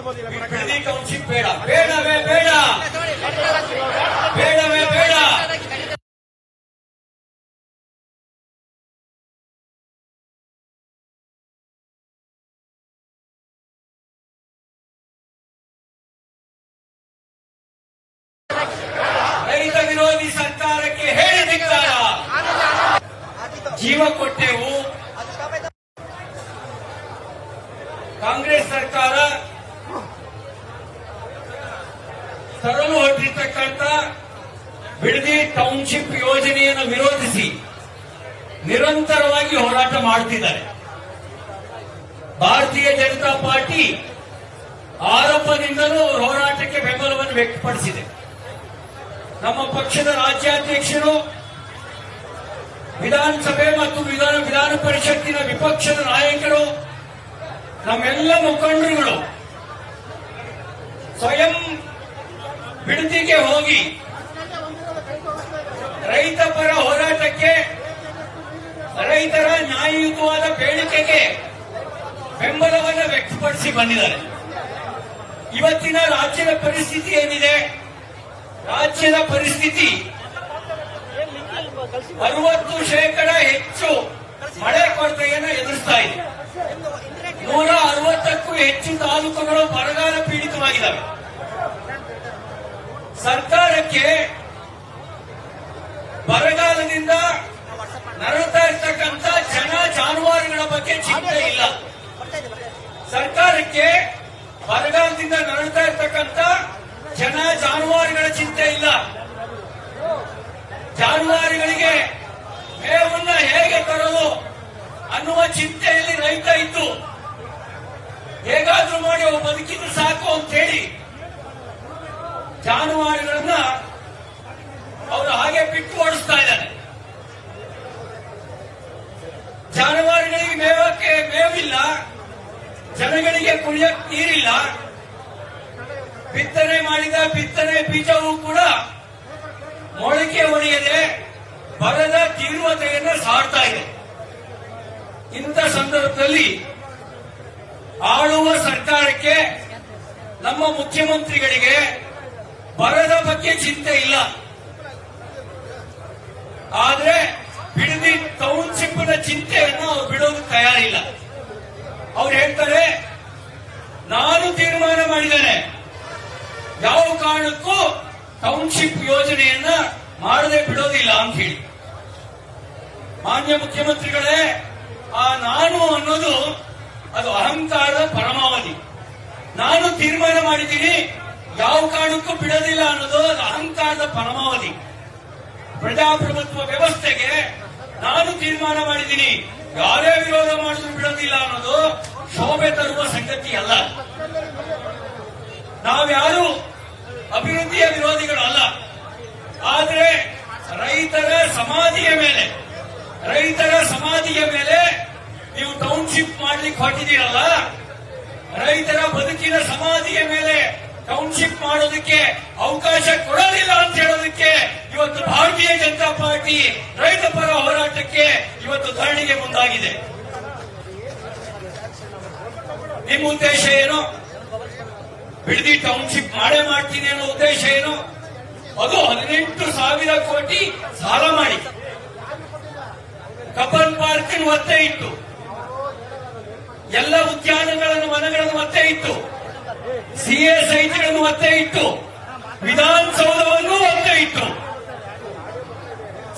Bidadi township ಬೇಡ, ಬೇಡವೇ ಬೇಡ, ಬೇಡವೇ ಬೇಡ. ರೈತ ವಿರೋಧಿ ಸರ್ಕಾರಕ್ಕೆ ಹೇಳಿದಿಕ್ಕಾರ ಜೀವ ಕೊಟ್ಟೆವು. ಕಾಂಗ್ರೆಸ್ ಸರ್ಕಾರ ತರಲು ಹೊರಟಿರ್ತಕ್ಕಂಥ ಬಿಡದಿ ಟೌನ್ಶಿಪ್ ಯೋಜನೆಯನ್ನು ವಿರೋಧಿಸಿ ನಿರಂತರವಾಗಿ ಹೋರಾಟ ಮಾಡುತ್ತಿದ್ದಾರೆ. ಭಾರತೀಯ ಜನತಾ ಪಾರ್ಟಿ ಆರಂಭದಿಂದಲೂ ಹೋರಾಟಕ್ಕೆ ಬೆಂಬಲವನ್ನು ವ್ಯಕ್ತಪಡಿಸಿದೆ. ನಮ್ಮ ಪಕ್ಷದ ರಾಜ್ಯಾಧ್ಯಕ್ಷರು, ವಿಧಾನಸಭೆ ಮತ್ತು ವಿಧಾನ ಪರಿಷತ್ತಿನ ವಿಪಕ್ಷದ ನಾಯಕರು, ನಮ್ಮೆಲ್ಲ ಮುಖಂಡರುಗಳು ಸ್ವಯಂ ಬಿಡದಿಗೆ ಹೋಗಿ ರೈತ ಪರ ಹೋರಾಟಕ್ಕೆ, ರೈತರ ನ್ಯಾಯಯುತವಾದ ಬೇಡಿಕೆಗೆ ಬೆಂಬಲವನ್ನು ವ್ಯಕ್ತಪಡಿಸಿ ಬಂದಿದ್ದಾರೆ. ಇವತ್ತಿನ ರಾಜ್ಯದ ಪರಿಸ್ಥಿತಿ ಏನಿದೆ? ರಾಜ್ಯದ ಪರಿಸ್ಥಿತಿ 60% ಹೆಚ್ಚು ಮಳೆ ಕೊರತೆಯನ್ನು ಎದುರಿಸ್ತಾ ಇದೆ. 160ಕ್ಕೂ ಹೆಚ್ಚು ತಾಲೂಕುಗಳು ಬರಗಾಲ ಪೀಡಿತವಾಗಿದ್ದಾವೆ. ಸರ್ಕಾರಕ್ಕೆ ಬರಗಾಲದಿಂದ ನರಳುತ್ತಾ ಇರ್ತಕ್ಕಂಥ ಜನ ಜಾನುವಾರುಗಳ ಬಗ್ಗೆ ಚಿಂತೆ ಇಲ್ಲ. ಸರ್ಕಾರಕ್ಕೆ ಬರಗಾಲದಿಂದ ನರಳುತ್ತಾ ಇರ್ತಕ್ಕಂಥ ಜನ ಜಾನುವಾರುಗಳ ಚಿಂತೆ ಇಲ್ಲ. ಜಾನುವಾರುಗಳಿಗೆ ಮೇವನ್ನ ಹೇಗೆ ತರಲು ಅನ್ನುವ ಚಿಂತೆಯಲ್ಲಿ ರೈತ ಇದ್ದು ಹೇಗಾದ್ರೂ ಮಾಡಿ ಅವು ಬದುಕಿದ್ರು ಸಾಕು ಅಂತ ಹೇಳಿ ಜಾನುವಾರುಗಳನ್ನ ಅವರು ಹಾಗೆ ಬಿಟ್ಟು ಓಡಿಸ್ತಾ ಇದ್ದಾರೆ. ಜಾನುವಾರುಗಳಿಗೆ ಮೇವಕ್ಕೆ ಮೇವಿಲ್ಲ, ಜನಗಳಿಗೆ ಕುಡಿಯಕ್ಕೆ ನೀರಿಲ್ಲ. ಬಿತ್ತನೆ ಮಾಡಿದ ಬಿತ್ತನೆ ಬೀಜವೂ ಕೂಡ ಮೊಳಕೆ ಒಡೆಯದೆ ಬರದ ತೀವ್ರತೆಯನ್ನು ಸಾರ್ತಾ ಇದೆ. ಇಂಥ ಸಂದರ್ಭದಲ್ಲಿ ಆಳುವ ಸರ್ಕಾರಕ್ಕೆ, ನಮ್ಮ ಮುಖ್ಯಮಂತ್ರಿಗಳಿಗೆ ಬರದ ಬಗ್ಗೆ ಚಿಂತೆ ಇಲ್ಲ. ಆದ್ರೆ ಬಿಡದಿ ಟೌನ್ಶಿಪ್ನ ಚಿಂತೆಯನ್ನು ಅವ್ರು ಬಿಡೋದು ತಯಾರಿಲ್ಲ. ಅವ್ರು ಹೇಳ್ತಾರೆ, ನಾನು ತೀರ್ಮಾನ ಮಾಡಿದ್ದೇನೆ, ಯಾವ ಕಾರಣಕ್ಕೂ ಟೌನ್ಶಿಪ್ ಯೋಜನೆಯನ್ನ ಮಾಡದೆ ಬಿಡೋದಿಲ್ಲ ಅಂತ ಹೇಳಿ. ಮಾನ್ಯ ಮುಖ್ಯಮಂತ್ರಿಗಳೇ, ಆ ನಾನು ಅನ್ನೋದು ಅದು ಅಹಂಕಾರದ ಪರಮಾವಧಿ. ನಾನು ತೀರ್ಮಾನ ಮಾಡಿದ್ದೀನಿ, ಯಾವ ಕಾರಣಕ್ಕೂ ಬಿಡೋದಿಲ್ಲ ಅನ್ನೋದು ಅದು ಅಹಂಕಾರದ ಪರಮಾವಧಿ. ಪ್ರಜಾಪ್ರಭುತ್ವ ವ್ಯವಸ್ಥೆಗೆ ನಾನು ತೀರ್ಮಾನ ಮಾಡಿದ್ದೀನಿ, ಯಾರೇ ವಿರೋಧ ಮಾಡಿದ್ರು ಬಿಡೋದಿಲ್ಲ ಅನ್ನೋದು ಶೋಭೆ ತರುವ ಸಂಗತಿ ಅಲ್ಲ. ನಾವ್ಯಾರು ಅಭಿವೃದ್ಧಿಯ ವಿರೋಧಿಗಳಲ್ಲ. ಆದ್ರೆ ರೈತರ ಸಮಾಧಿಯ ಮೇಲೆ ನೀವು ಟೌನ್ಶಿಪ್ ಮಾಡ್ಲಿಕ್ಕೆ ಹೊರಟಿದ್ದೀರಲ್ಲ, ರೈತರ ಬದುಕಿನ ಸಮಾಧಿಯ ಮೇಲೆ ಟೌನ್ಶಿಪ್ ಮಾಡೋದಕ್ಕೆ ಅವಕಾಶ ಕೊಡೋದಿಲ್ಲ ಅಂತ ಹೇಳೋದಕ್ಕೆ ಇವತ್ತು ಭಾರತೀಯ ಜನತಾ ಪಾರ್ಟಿ ರೈತ ಪರ ಹೋರಾಟಕ್ಕೆ ಇವತ್ತು ಧರಣಿಗೆ ಮುಂದಾಗಿದೆ. ನಿಮ್ಮ ಉದ್ದೇಶ ಏನು? ಬಿಡದಿ ಟೌನ್ಶಿಪ್ ಮಾಡೇ ಮಾಡ್ತೀನಿ ಅನ್ನೋ ಉದ್ದೇಶ ಏನು? ಅದು 18,000 ಕೋಟಿ ಸಾಲ ಮಾಡಿ ಕಬ್ಬನ್ ಪಾರ್ಕ್ ಒತ್ತೆ ಇಟ್ಟು, ಎಲ್ಲ ಉದ್ಯಾನಗಳನ್ನು ವನಗಳನ್ನು ಒತ್ತೆ ಇಟ್ಟು, ಸಿಎ ಸೈಟ್ಗಳನ್ನು ಒತ್ತೆ ಇಟ್ಟು, ವಿಧಾನಸೌಧವನ್ನು ಒತ್ತೆ ಇಟ್ಟು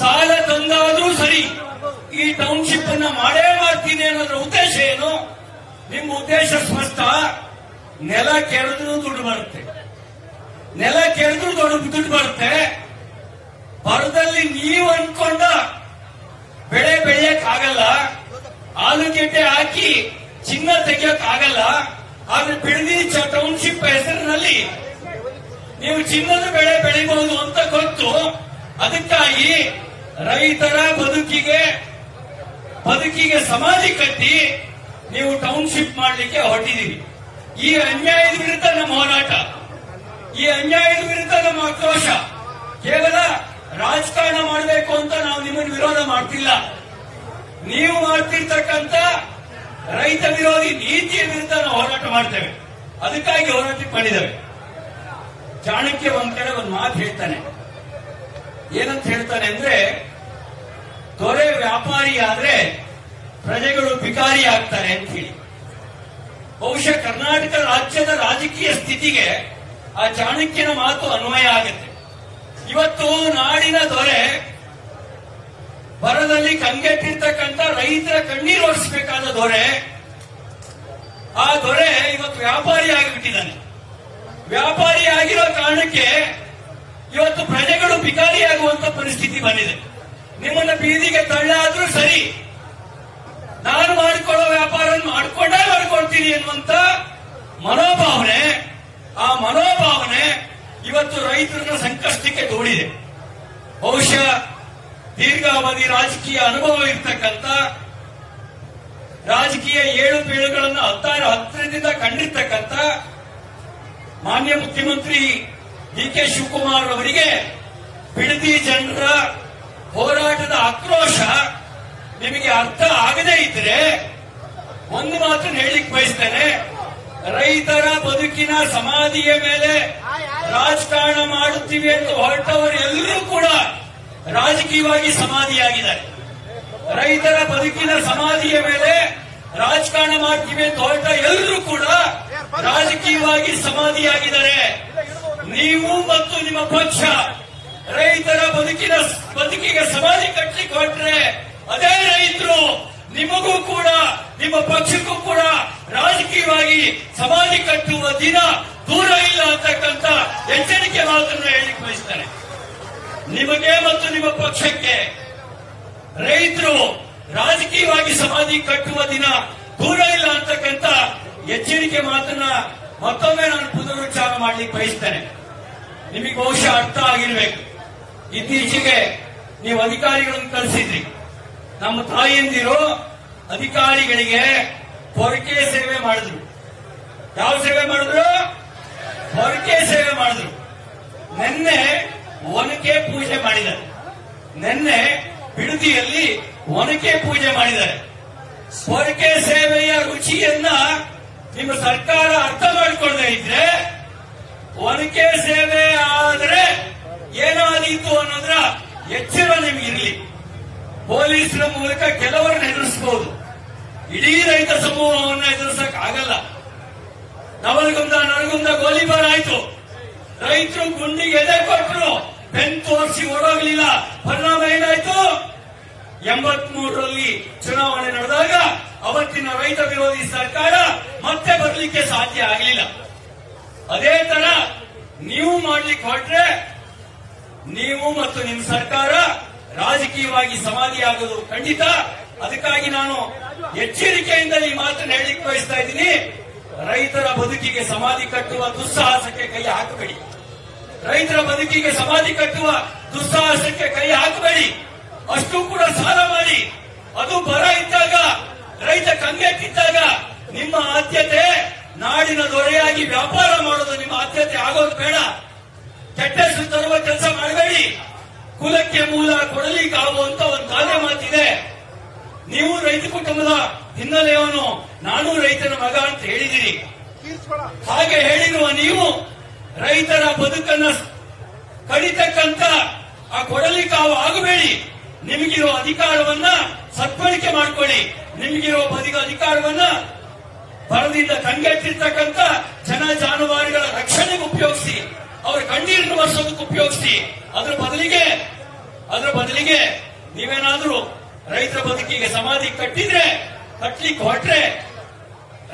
ಸಾಲ ತಂದಾದ್ರೂ ಸರಿ ಈ ಟೌನ್ಶಿಪ್ ಅನ್ನ ಮಾಡೇ ಮಾಡ್ತೀನಿ ಅನ್ನೋದ್ರ ಉದ್ದೇಶ ಏನು? ನಿಮ್ಮ ಉದ್ದೇಶ ಸ್ಪಷ್ಟ. ನೆಲ ಕೆರೆದ್ರೂ ದುಡ್ಡು ಬರುತ್ತೆ, ನೆಲ ಕೆರೆದ್ರೂ ದುಡ್ಡು ಬರುತ್ತೆ. ಬರದಲ್ಲಿ ನೀವು ಅನ್ಕೊಂಡ ಬೆಳೆ ಬೆಳೆಯಕ್ಕಾಗಲ್ಲ, ಆಲೂಗೆಡ್ಡೆ ಹಾಕಿ ಚಿನ್ನ ತೆಗೆಯಕ್ಕಾಗಲ್ಲ. ಆದ್ರೆ ಬಿಡದಿ ಟೌನ್ಶಿಪ್ ಹೆಸರಿನಲ್ಲಿ ನೀವು ಚಿನ್ನದ ಬೆಳೆ ಬೆಳಿಬಹುದು ಅಂತ ಗೊತ್ತು. ಅದಕ್ಕಾಗಿ ರೈತರ ಬದುಕಿಗೆ ಸಮಾಧಿ ಕಟ್ಟಿ ನೀವು ಟೌನ್ಶಿಪ್ ಮಾಡಲಿಕ್ಕೆ ಹೊರಟಿದ್ದೀರಿ. ಈ ಅನ್ಯಾಯದ ವಿರುದ್ಧ ನಮ್ಮ ಹೋರಾಟ, ಈ ಅನ್ಯಾಯದ ವಿರುದ್ಧ ನಮ್ಮ ಆಕ್ರೋಶ. ಕೇವಲ ರಾಜಕಾರಣ ಮಾಡಬೇಕು ಅಂತ ನಾವು ನಿಮ್ಮನ್ನು ವಿರೋಧ ಮಾಡ್ತಿಲ್ಲ. ನೀವು ಮಾಡ್ತಿರ್ತಕ್ಕಂಥ ರೈತ ವಿರೋಧಿ ನೀತಿಯ ವಿರುದ್ಧ ನಾವು ಹೋರಾಟ ಮಾಡ್ತೇವೆ. ಅದಕ್ಕಾಗಿ ಹೋರಾಟಕ್ಕೆ ಬಂದಿದ್ದೇವೆ. ಚಾಣಕ್ಯ ಒಂದ್ ಕಡೆ ಒಂದು ಮಾತು ಹೇಳ್ತಾನೆ. ಏನಂತ ಹೇಳ್ತಾನೆ ಅಂದ್ರೆ, ದೊರೆ ವ್ಯಾಪಾರಿ ಆದ್ರೆ ಪ್ರಜೆಗಳು ಭಿಕಾರಿ ಆಗ್ತಾರೆ ಅಂತ ಹೇಳಿ. ಬಹುಶಃ ಕರ್ನಾಟಕ ರಾಜ್ಯದ ರಾಜಕೀಯ ಸ್ಥಿತಿಗೆ ಆ ಚಾಣಕ್ಯನ ಮಾತು ಅನ್ವಯ ಆಗುತ್ತೆ. ಇವತ್ತು ನಾಡಿನ ದೊರೆ ಬರದಲ್ಲಿ ಕಂಗೆಟ್ಟಿರ್ತಕ್ಕಂಥ ರೈತರ ಕಣ್ಣೀರು ಒರೆಸಬೇಕಾದ ದೊರೆ, ಆ ದೊರೆ ಇವತ್ತು ವ್ಯಾಪಾರಿ ಆಗಿಬಿಟ್ಟಿದ್ದಾನೆ. ವ್ಯಾಪಾರಿ ಆಗಿರೋ ಕಾರಣಕ್ಕೆ ಇವತ್ತು ಪ್ರಜೆಗಳು ಭಿಕಾರಿಯಾಗುವಂತ ಪರಿಸ್ಥಿತಿ ಬಂದಿದೆ. ನಿಮ್ಮನ್ನ ಬೀದಿಗೆ ತಳ್ಳಾದ್ರೂ ಸರಿ, ನಾನು ಮಾಡಿಕೊಳ್ಳೋ ವ್ಯಾಪಾರ ಮಾಡಿಕೊಂಡೇ ಮಾಡ್ಕೊಳ್ತೀನಿ ಎನ್ನುವಂತ ಮನೋಭಾವನೆ, ಆ ಮನೋಭಾವನೆ ಇವತ್ತು ರೈತರನ್ನ ಸಂಕಷ್ಟಕ್ಕೆ ದೂಡಿದೆ. ಬಹುಶಃ ದೀರ್ಘಾವಧಿ ರಾಜಕೀಯ ಅನುಭವ ಇರ್ತಕ್ಕಂಥ, ರಾಜಕೀಯ ಏಳು ಬೀಳುಗಳನ್ನು ಹತ್ತಿರದಿಂದ ಕಂಡಿರ್ತಕ್ಕಂಥ ಮಾನ್ಯ ಮುಖ್ಯಮಂತ್ರಿ ಡಿ.ಕೆ. ಶಿವಕುಮಾರ್ ಅವರಿಗೆ ಬಿಡದಿ ಜನರ ಹೋರಾಟದ ಆಕ್ರೋಶ ನಿಮಗೆ ಅರ್ಥ ಆಗದೇ ಇದ್ರೆ ಒಂದು ಮಾತನ್ನು ಹೇಳಿಕ್ ಬಯಸ್ತೇನೆ. ರೈತರ ಬದುಕಿನ ಸಮಾಧಿಯ ಮೇಲೆ ರಾಜಕಾರಣ ಮಾಡುತ್ತೀವಿ ಅಂತ ಹೊರಟವರು ಎಲ್ಲರೂ ಕೂಡ ರಾಜಕೀಯವಾಗಿ ಸಮಾಧಿಯಾಗಿದ್ದಾರೆ. ರೈತರ ಬದುಕಿನ ಸಮಾಧಿಯ ಮೇಲೆ ರಾಜಕಾರಣ ಮಾಡ್ತೀವಿ ಅಂತ ಹೊರಟ ಎಲ್ಲರೂ ಕೂಡ ರಾಜಕೀಯವಾಗಿ ಸಮಾಧಿಯಾಗಿದ್ದಾರೆ. ನೀವು ಮತ್ತು ನಿಮ್ಮ ಪಕ್ಷ ರೈತರ ಬದುಕಿಗೆ ಸಮಾಧಿ ಕಟ್ಟಲಿಕ್ಕೆ ಹೊರಟ್ರೆ ಅದೇ ರೈತರು ನಿಮಗೂ ಕೂಡ ನಿಮ್ಮ ಪಕ್ಷಕ್ಕೂ ಕೂಡ ರಾಜಕೀಯವಾಗಿ ಸಮಾಧಿ ಕಟ್ಟುವ ದಿನ ದೂರ ಇಲ್ಲ ಅಂತಕ್ಕಂಥ ಎಚ್ಚರಿಕೆ ಮಾತನ್ನು ಹೇಳಿಕ್ಕೆ ಬಯಸ್ತಾರೆ. ನಿಮಗೆ ಮತ್ತು ನಿಮ್ಮ ಪಕ್ಷಕ್ಕೆ ರೈತರು ರಾಜಕೀಯವಾಗಿ ಸಮಾಧಿ ಕಟ್ಟುವ ದಿನ ದೂರ ಇಲ್ಲ ಅಂತಕ್ಕಂಥ ಎಚ್ಚರಿಕೆ ಮಾತನ್ನ ಮತ್ತೊಮ್ಮೆ ನಾನು ಪುನರುಚ್ಚಾರ ಮಾಡ್ಲಿಕ್ಕೆ ಬಯಸ್ತೇನೆ. ನಿಮಗೆ ಬಹುಶಃ ಅರ್ಥ ಆಗಿರ್ಬೇಕು. ಇತ್ತೀಚೆಗೆ ನೀವು ಅಧಿಕಾರಿಗಳನ್ನು ಕಳಿಸಿದ್ರಿ. ನಮ್ಮ ತಾಯಿಯಂದಿರು ಅಧಿಕಾರಿಗಳಿಗೆ ಪೊರಕೆ ಸೇವೆ ಮಾಡಿದ್ರು. ಯಾವ ಸೇವೆ ಮಾಡಿದ್ರು? ಪೊರಕೆ ಸೇವೆ ಮಾಡಿದ್ರು. ನಿನ್ನೆ ಒನಕೆ ಪೂಜೆ ಮಾಡಿದ್ದಾರೆ. ನಿನ್ನೆ ಬಿಡದಿಯಲ್ಲಿ ಒನಕೆ ಪೂಜೆ ಮಾಡಿದ್ದಾರೆ. ಪೊರಕೆ ಸೇವೆಯ ರುಚಿಯನ್ನ ನಿಮ್ಮ ಸರ್ಕಾರ ಅರ್ಥ ಮಾಡಿಕೊಳ್ಳದೆ ಇದ್ರೆ, ಒನಕೆ ಸೇವೆ ಆದ್ರೆ ಏನಾದೀತು ಅನ್ನೋದ್ರ ಎಚ್ಚರ ನಿಮ್ಗಿರ್ಲಿ. ಪೊಲೀಸರ ಮೂಲಕ ಕೆಲವರನ್ನ ಎದುರಿಸಬಹುದು, ಇಡೀ ರೈತ ಸಮೂಹವನ್ನು ಎದುರಿಸಕ್ ಆಗಲ್ಲ. ನರಗುಂದ ಗೋಲಿಬಾರ್ ಆಯ್ತು, ರೈತರು ಗುಂಡಿಗೆ ಎದೆ ಕೊಟ್ಟರು, ಬೆನ್ ತೋರಿಸಿ ಓಡೋಗ್ಲಿಲ್ಲ. ಪರಿಣಾಮ ಏನಾಯ್ತು? 83ರಲ್ಲಿ ಚುನಾವಣೆ ನಡೆದಾಗ ಅವತ್ತಿನ ರೈತ ವಿರೋಧಿ ಸರ್ಕಾರ ಮತ್ತೆ ಬರಲಿಕ್ಕೆ ಸಾಧ್ಯ ಆಗಲಿಲ್ಲ. ಅದೇ ತರ ನೀವು ಮಾಡ್ಲಿಕ್ಕೆ ಹೊರಟ್ರೆ ನೀವು ಮತ್ತು ನಿಮ್ಮ ಸರ್ಕಾರ ರಾಜಕೀಯವಾಗಿ ಸಮಾಧಿಯಾಗೋದು ಖಂಡಿತ. ಅದಕ್ಕಾಗಿ ನಾನು ಎಚ್ಚರಿಕೆಯಿಂದ ಈ ಮಾತನ್ನು ಹೇಳಲಿಕ್ಕೆ ಬಯಸ್ತಾ ಇದ್ದೀನಿ. ರೈತರ ಬದುಕಿಗೆ ಸಮಾಧಿ ಕಟ್ಟುವ ದುಸ್ಸಾಹಸಕ್ಕೆ ಕೈ ಹಾಕಬೇಡಿ. ರೈತರ ಬದುಕಿಗೆ ಸಮಾಧಿ ಕಟ್ಟುವ ದುಸ್ಸಾಹಸಕ್ಕೆ ಕೈ ಹಾಕಬೇಡಿ. ಅಷ್ಟು ಕೂಡ ಸಾಲ ಮಾಡಿ, ಅದು ಬರ ಇದ್ದಾಗ, ರೈತ ಕಂಗೆಟ್ಟಿದ್ದಾಗ ನಿಮ್ಮ ಆದ್ಯತೆ ನಾಡಿನ ದೊರೆಯಾಗಿ ವ್ಯಾಪಾರ ಮಾಡೋದು ನಿಮ್ಮ ಆದ್ಯತೆ ಆಗೋದು ಬೇಡ. ಕೆಟ್ಟ ಹೆಸರು ತರುವ ಕೆಲಸ ಮಾಡಬೇಡಿ. ಕುಲಕ್ಕೆ ಮೂಲ ಕೊಡಲಿಕ್ಕಾಗುವಂತ ಒಂದು ಗಾದೆ ಮಾತಿದೆ. ನೀವು ರೈತ ಕುಟುಂಬದ ಹಿನ್ನೆಲೆಯವನು, ನಾನು ರೈತನ ಮಗ ಅಂತ ಹೇಳಿದಿರಿ. ಹಾಗೆ ಹೇಳಿರುವ ನೀವು ರೈತರ ಬದುಕನ್ನು ಕಡಿತಕ್ಕಂತ ಆ ಕೊಡಲಿಕ್ಕಾವು ಆಗಬೇಡಿ. ನಿಮಗಿರೋ ಅಧಿಕಾರವನ್ನ ಸದ್ಬಳಕೆ ಮಾಡಿಕೊಳ್ಳಿ. ನಿಮಗಿರೋ ಅಧಿಕಾರವನ್ನ ಬರದಿಂದ ಕಂಗೆಟ್ಟಿರ್ತಕ್ಕಂಥ ಜನ ಜಾನುವಾರುಗಳ ರಕ್ಷಣೆಗೆ ಉಪಯೋಗಿಸಿ, ಅವರ ಕಣ್ಣೀರನ್ನು ಒರೆಸೋದಕ್ಕೆ ಉಪಯೋಗಿಸಿ. ಅದರ ಬದಲಿಗೆ ನೀವೇನಾದ್ರೂ ರೈತರ ಬದುಕಿಗೆ ಸಮಾಧಿ ಕಟ್ಟಲಿಕ್ಕೆ ಹೊರಟ್ರೆ,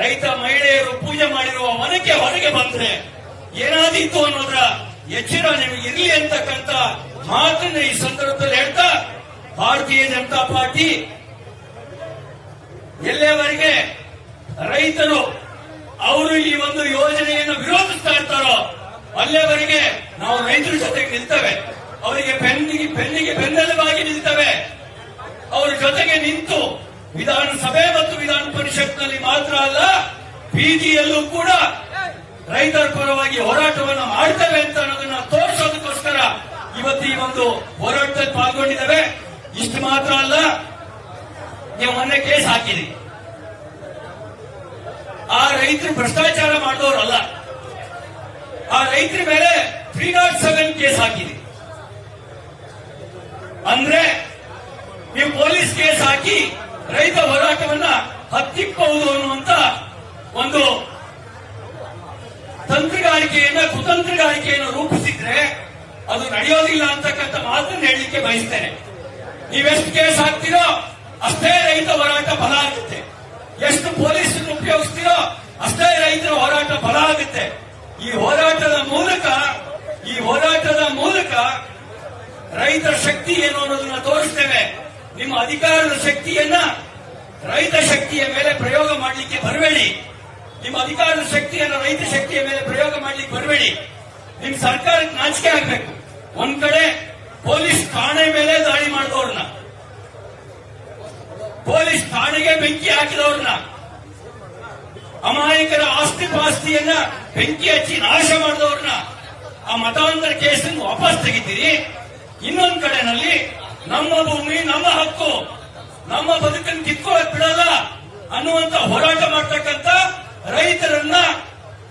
ರೈತ ಮಹಿಳೆಯರು ಪೂಜೆ ಮಾಡಿರುವ ಮನಕ್ಕೆ ಹೊರಗೆ ಬಂದ್ರೆ ಏನಾದೀತು ಅನ್ನೋದ್ರ ಎಚ್ಚರ ನಿಮಗೆ ಇರಲಿ ಅಂತಕ್ಕಂಥ ಮಾತನ್ನು ಈ ಸಂದರ್ಭದಲ್ಲಿ ಹೇಳ್ತಾ, ಭಾರತೀಯ ಜನತಾ ಪಾರ್ಟಿ ಎಲ್ಲಿಯವರೆಗೆ ರೈತರು ಅವರು ಈ ಒಂದು ಯೋಜನೆಯನ್ನು ವಿರೋಧಿಸ್ತಾ ಇರ್ತಾರೋ ಅಲ್ಲಿಯವರೆಗೆ ನಾವು ರೈತರ ಜೊತೆಗೆ ನಿಲ್ತೇವೆ. ಅವರಿಗೆ ಬೆನ್ನೆಲುಬಾಗಿ ನಿಲ್ತೇವೆ. ಅವರ ಜೊತೆಗೆ ನಿಂತು ವಿಧಾನಸಭೆ ಮತ್ತು ವಿಧಾನ ಪರಿಷತ್ನಲ್ಲಿ ಮಾತ್ರ ಅಲ್ಲ, ಬೀದಿಯಲ್ಲೂ ಕೂಡ ರೈತರ ಪರವಾಗಿ ಹೋರಾಟವನ್ನು ಮಾಡ್ತೇವೆ ಅಂತ ಅನ್ನೋದನ್ನ ತೋರಿಸೋದಕ್ಕೋಸ್ಕರ ಇವತ್ತು ಈ ಒಂದು ಹೋರಾಟದಲ್ಲಿ ಪಾಲ್ಗೊಂಡಿದ್ದೇವೆ. ಇಷ್ಟು ಮಾತ್ರ ಅಲ್ಲ, ನೀವು ಮೊನ್ನೆ ಕೇಸ್ ಹಾಕಿರಿ. ಆ ರೈತರು ಭ್ರಷ್ಟಾಚಾರ ಮಾಡಿದವರಲ್ಲ. ಆ ರೈತರ ಮೇಲೆ 307 ಕೇಸ್ ಹಾಕಿದೆ. ಅಂದ್ರೆ ನೀವು ಪೊಲೀಸ್ ಕೇಸ್ ಹಾಕಿ ರೈತ ಹೋರಾಟವನ್ನ ಹತ್ತಿಕ್ಕಬಹುದು ಅನ್ನುವಂತ ಒಂದು ಕುತಂತ್ರಗಾರಿಕೆಯನ್ನು ರೂಪಿಸಿದ್ರೆ ಅದು ನಡೆಯೋದಿಲ್ಲ ಅಂತಕ್ಕಂಥ ಮಾತನ್ನು ಹೇಳಲಿಕ್ಕೆ ಬಯಸ್ತೇನೆ. ನೀವೆಷ್ಟು ಕೇಸ್ ಹಾಕ್ತೀರೋ ಅಷ್ಟೇ ರೈತ ಹೋರಾಟ ಬಲ ಆಗುತ್ತೆ. ಎಷ್ಟು ಪೊಲೀಸರನ್ನು ಉಪಯೋಗಿಸ್ತೀರೋ ಅಷ್ಟೇ ರೈತರ ಹೋರಾಟ ಬಲ ಆಗುತ್ತೆ. ಈ ಹೋರಾಟದ ಮೂಲಕ ರೈತರ ಶಕ್ತಿ ಏನು ಅನ್ನೋದನ್ನ ತೋರಿಸ್ತೇವೆ. ನಿಮ್ಮ ಅಧಿಕಾರದ ಶಕ್ತಿಯನ್ನ ರೈತ ಶಕ್ತಿಯ ಮೇಲೆ ಪ್ರಯೋಗ ಮಾಡಲಿಕ್ಕೆ ಬರಬೇಡಿ. ನಿಮ್ಮ ಅಧಿಕಾರದ ಶಕ್ತಿಯನ್ನ ರೈತ ಶಕ್ತಿಯ ಮೇಲೆ ಪ್ರಯೋಗ ಮಾಡಲಿಕ್ಕೆ ಬರಬೇಡಿ. ನಿಮ್ ಸರ್ಕಾರಕ್ಕೆ ನಾಚಿಕೆ ಆಗ್ಬೇಕು. ಒಂದ್ ಕಡೆ ಪೊಲೀಸ್ ಠಾಣೆ ಮೇಲೆ ದಾಳಿ ಮಾಡಿದವ್ರನ್ನ, ಪೊಲೀಸ್ ಠಾಣೆಗೆ ಬೆಂಕಿ ಹಾಕಿದವ್ರನ್ನ, ಅಮಾಯಕರ ಆಸ್ತಿ ಪಾಸ್ತಿಯನ್ನ ಬೆಂಕಿ ಹಚ್ಚಿ ನಾಶ ಮಾಡಿದವ್ರನ್ನ ಆ ಮತಾಂತರ ಕೇಸನ್ನು ವಾಪಸ್ ತೆಗಿತೀರಿ. ಇನ್ನೊಂದು ಕಡೆನಲ್ಲಿ ನಮ್ಮ ಭೂಮಿ ನಮ್ಮ ಹಕ್ಕು, ನಮ್ಮ ಬದುಕನ್ನು ಕಿತ್ಕೊಳ್ಳಕ್ ಬಿಡಲ್ಲ ಅನ್ನುವಂತ ಹೋರಾಟ ಮಾಡ್ತಕ್ಕಂಥ ರೈತರನ್ನ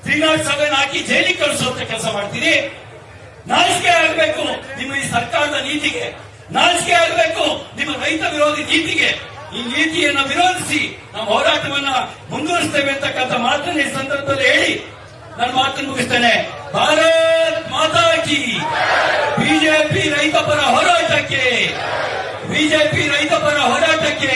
307 ಹಾಕಿ ಜೈಲಿಗೆ ಕಳಿಸುವಂತ ಕೆಲಸ ಮಾಡ್ತೀರಿ. ನಾಚಿಕೆ ಆಗಬೇಕು ನಿಮ್ಮ ಈ ಸರ್ಕಾರದ ನೀತಿಗೆ, ನಾಚಿಕೆ ಆಗಬೇಕು ನಿಮ್ಮ ರೈತ ವಿರೋಧಿ ನೀತಿಗೆ. ಈ ನೀತಿಯನ್ನು ವಿರೋಧಿಸಿ ನಾವು ಹೋರಾಟವನ್ನ ಮುಂದುವರಿಸ್ತೇವೆ ಅಂತಕ್ಕಂಥ ಮಾತನ್ನು ಈ ಸಂದರ್ಭದಲ್ಲಿ ಹೇಳಿ ನನ್ನ ಮಾತನ್ನು ಮುಗಿಸ್ತೇನೆ. ಭಾರತ್ ಮಾತಾ ಕಿ. ಬಿಜೆಪಿ ರೈತ ಪರ ಹೋರಾಟಕ್ಕೆ, ಬಿಜೆಪಿ ರೈತ ಪರ ಹೋರಾಟಕ್ಕೆ.